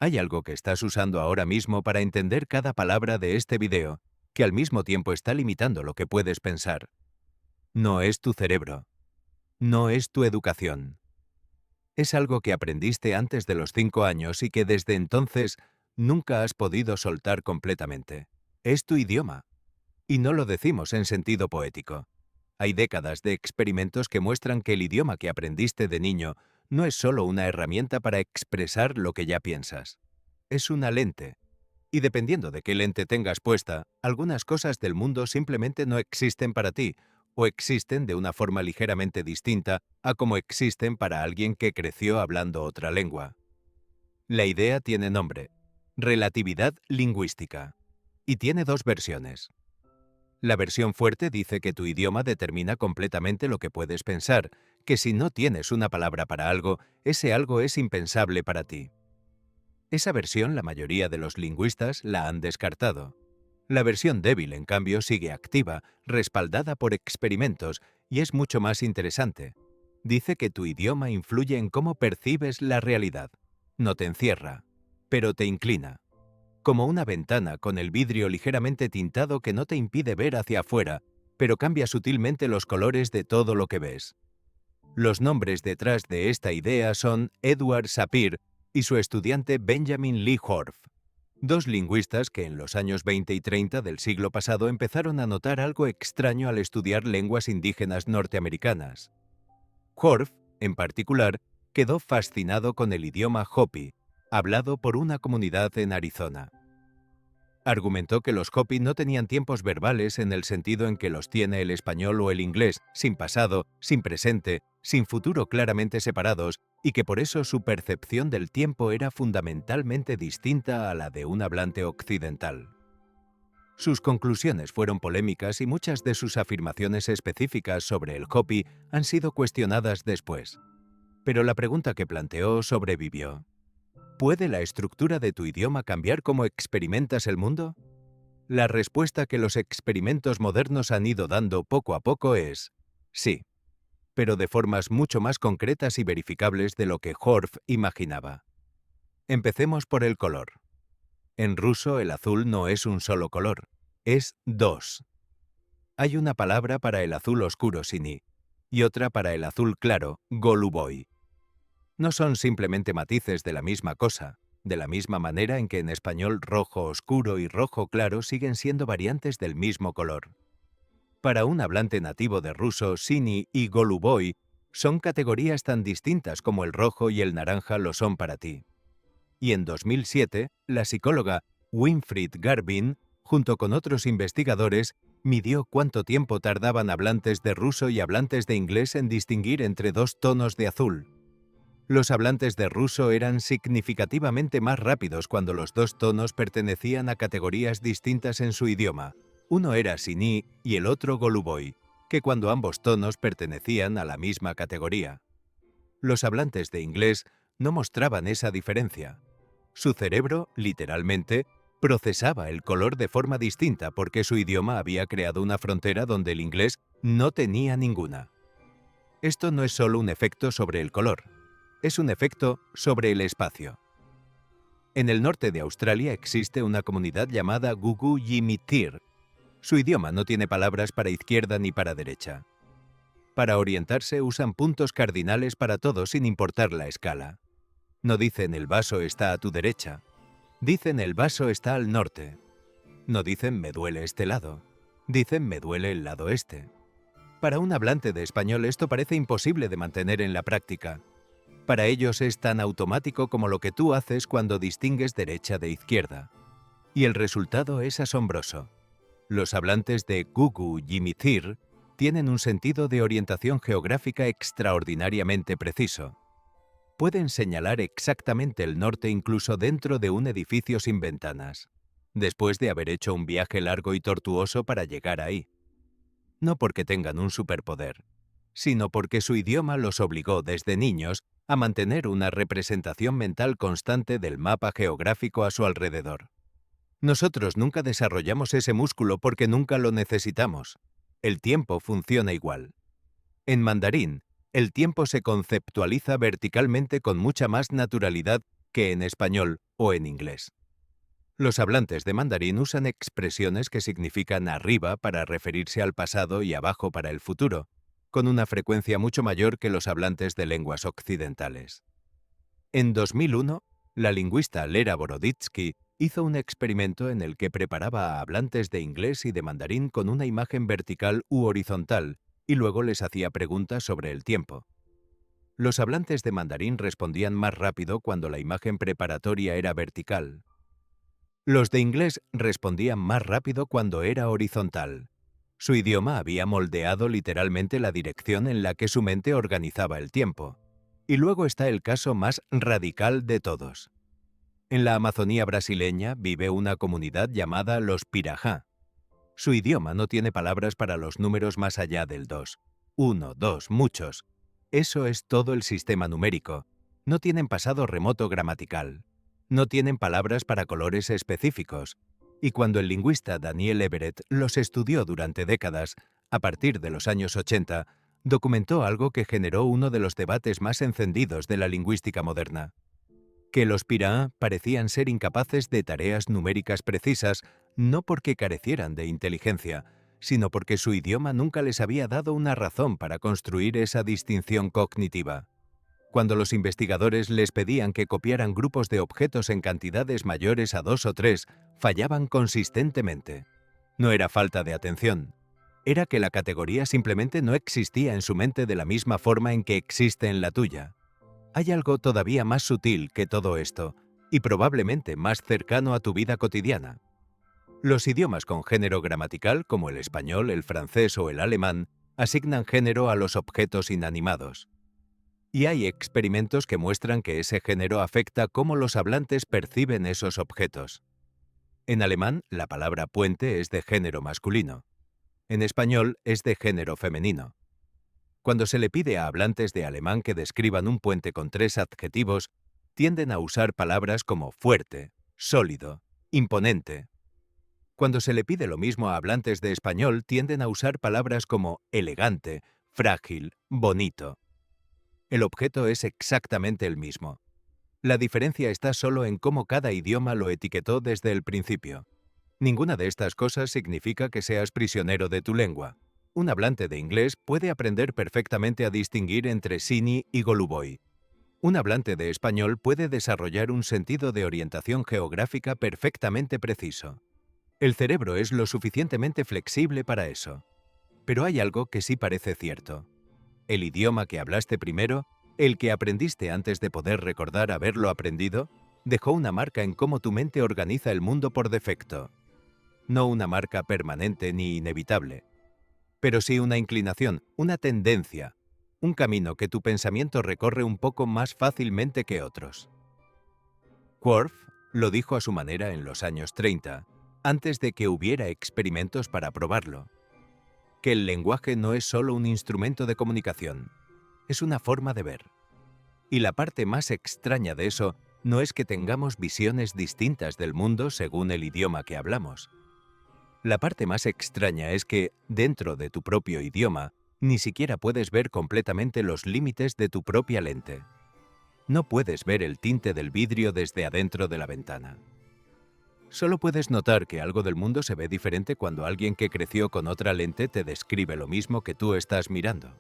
Hay algo que estás usando ahora mismo para entender cada palabra de este video, que al mismo tiempo está limitando lo que puedes pensar. No es tu cerebro. No es tu educación. Es algo que aprendiste antes de los 5 años y que desde entonces nunca has podido soltar completamente. Es tu idioma. Y no lo decimos en sentido poético. Hay décadas de experimentos que muestran que el idioma que aprendiste de niño no es solo una herramienta para expresar lo que ya piensas. Es una lente. Y dependiendo de qué lente tengas puesta, algunas cosas del mundo simplemente no existen para ti, o existen de una forma ligeramente distinta a como existen para alguien que creció hablando otra lengua. La idea tiene nombre: relatividad lingüística. Y tiene dos versiones. La versión fuerte dice que tu idioma determina completamente lo que puedes pensar, que si no tienes una palabra para algo, ese algo es impensable para ti. Esa versión la mayoría de los lingüistas la han descartado. La versión débil, en cambio, sigue activa, respaldada por experimentos, y es mucho más interesante. Dice que tu idioma influye en cómo percibes la realidad. No te encierra, pero te inclina. Como una ventana con el vidrio ligeramente tintado que no te impide ver hacia afuera, pero cambia sutilmente los colores de todo lo que ves. Los nombres detrás de esta idea son Edward Sapir y su estudiante Benjamin Lee Horff, dos lingüistas que en los años 20 y 30 del siglo pasado empezaron a notar algo extraño al estudiar lenguas indígenas norteamericanas. Horff, en particular, quedó fascinado con el idioma Hopi, hablado por una comunidad en Arizona. Argumentó que los Hopi no tenían tiempos verbales en el sentido en que los tiene el español o el inglés, sin pasado, sin presente, sin futuro claramente separados, y que por eso su percepción del tiempo era fundamentalmente distinta a la de un hablante occidental. Sus conclusiones fueron polémicas y muchas de sus afirmaciones específicas sobre el Hopi han sido cuestionadas después. Pero la pregunta que planteó sobrevivió. ¿Puede la estructura de tu idioma cambiar cómo experimentas el mundo? La respuesta que los experimentos modernos han ido dando poco a poco es sí, pero de formas mucho más concretas y verificables de lo que Horff imaginaba. Empecemos por el color. En ruso el azul no es un solo color, es dos. Hay una palabra para el azul oscuro sini y otra para el azul claro, goluboy. No son simplemente matices de la misma cosa, de la misma manera en que en español rojo oscuro y rojo claro siguen siendo variantes del mismo color. Para un hablante nativo de ruso, sini y goluboy son categorías tan distintas como el rojo y el naranja lo son para ti. Y en 2007, la psicóloga Winfried Garbin, junto con otros investigadores, midió cuánto tiempo tardaban hablantes de ruso y hablantes de inglés en distinguir entre dos tonos de azul. Los hablantes de ruso eran significativamente más rápidos cuando los dos tonos pertenecían a categorías distintas en su idioma. Uno era sini y el otro goluboy, que cuando ambos tonos pertenecían a la misma categoría. Los hablantes de inglés no mostraban esa diferencia. Su cerebro, literalmente, procesaba el color de forma distinta porque su idioma había creado una frontera donde el inglés no tenía ninguna. Esto no es solo un efecto sobre el color. Es un efecto sobre el espacio. En el norte de Australia existe una comunidad llamada Gugu Yimitir. Su idioma no tiene palabras para izquierda ni para derecha. Para orientarse usan puntos cardinales para todo sin importar la escala. No dicen el vaso está a tu derecha. Dicen el vaso está al norte. No dicen me duele este lado. Dicen me duele el lado este. Para un hablante de español esto parece imposible de mantener en la práctica. Para ellos es tan automático como lo que tú haces cuando distingues derecha de izquierda. Y el resultado es asombroso. Los hablantes de Gugu Yimitir tienen un sentido de orientación geográfica extraordinariamente preciso. Pueden señalar exactamente el norte incluso dentro de un edificio sin ventanas, después de haber hecho un viaje largo y tortuoso para llegar ahí. No porque tengan un superpoder, sino porque su idioma los obligó desde niños a mantener una representación mental constante del mapa geográfico a su alrededor. Nosotros nunca desarrollamos ese músculo porque nunca lo necesitamos. El tiempo funciona igual. En mandarín, el tiempo se conceptualiza verticalmente con mucha más naturalidad que en español o en inglés. Los hablantes de mandarín usan expresiones que significan arriba para referirse al pasado y abajo para el futuro, con una frecuencia mucho mayor que los hablantes de lenguas occidentales. En 2001, la lingüista Lera Boroditsky hizo un experimento en el que preparaba a hablantes de inglés y de mandarín con una imagen vertical u horizontal y luego les hacía preguntas sobre el tiempo. Los hablantes de mandarín respondían más rápido cuando la imagen preparatoria era vertical. Los de inglés respondían más rápido cuando era horizontal. Su idioma había moldeado literalmente la dirección en la que su mente organizaba el tiempo. Y luego está el caso más radical de todos. En la Amazonía brasileña vive una comunidad llamada los Pirajá. Su idioma no tiene palabras para los números más allá del 2. 1, 2, muchos. Eso es todo el sistema numérico. No tienen pasado remoto gramatical. No tienen palabras para colores específicos. Y cuando el lingüista Daniel Everett los estudió durante décadas, a partir de los años 80, documentó algo que generó uno de los debates más encendidos de la lingüística moderna. Que los Pirahã parecían ser incapaces de tareas numéricas precisas no porque carecieran de inteligencia, sino porque su idioma nunca les había dado una razón para construir esa distinción cognitiva. Cuando los investigadores les pedían que copiaran grupos de objetos en cantidades mayores a 2 o 3, fallaban consistentemente. No era falta de atención. Era que la categoría simplemente no existía en su mente de la misma forma en que existe en la tuya. Hay algo todavía más sutil que todo esto, y probablemente más cercano a tu vida cotidiana. Los idiomas con género gramatical, como el español, el francés o el alemán, asignan género a los objetos inanimados. Y hay experimentos que muestran que ese género afecta cómo los hablantes perciben esos objetos. En alemán, la palabra puente es de género masculino. En español, es de género femenino. Cuando se le pide a hablantes de alemán que describan un puente con 3 adjetivos, tienden a usar palabras como fuerte, sólido, imponente. Cuando se le pide lo mismo a hablantes de español, tienden a usar palabras como elegante, frágil, bonito. El objeto es exactamente el mismo. La diferencia está solo en cómo cada idioma lo etiquetó desde el principio. Ninguna de estas cosas significa que seas prisionero de tu lengua. Un hablante de inglés puede aprender perfectamente a distinguir entre Sini y Goluboy. Un hablante de español puede desarrollar un sentido de orientación geográfica perfectamente preciso. El cerebro es lo suficientemente flexible para eso. Pero hay algo que sí parece cierto. El idioma que hablaste primero, el que aprendiste antes de poder recordar haberlo aprendido, dejó una marca en cómo tu mente organiza el mundo por defecto. No una marca permanente ni inevitable, pero sí una inclinación, una tendencia, un camino que tu pensamiento recorre un poco más fácilmente que otros. Worf lo dijo a su manera en los años 30, antes de que hubiera experimentos para probarlo. Que el lenguaje no es solo un instrumento de comunicación, es una forma de ver. Y la parte más extraña de eso no es que tengamos visiones distintas del mundo según el idioma que hablamos. La parte más extraña es que, dentro de tu propio idioma, ni siquiera puedes ver completamente los límites de tu propia lente. No puedes ver el tinte del vidrio desde adentro de la ventana. Solo puedes notar que algo del mundo se ve diferente cuando alguien que creció con otra lente te describe lo mismo que tú estás mirando.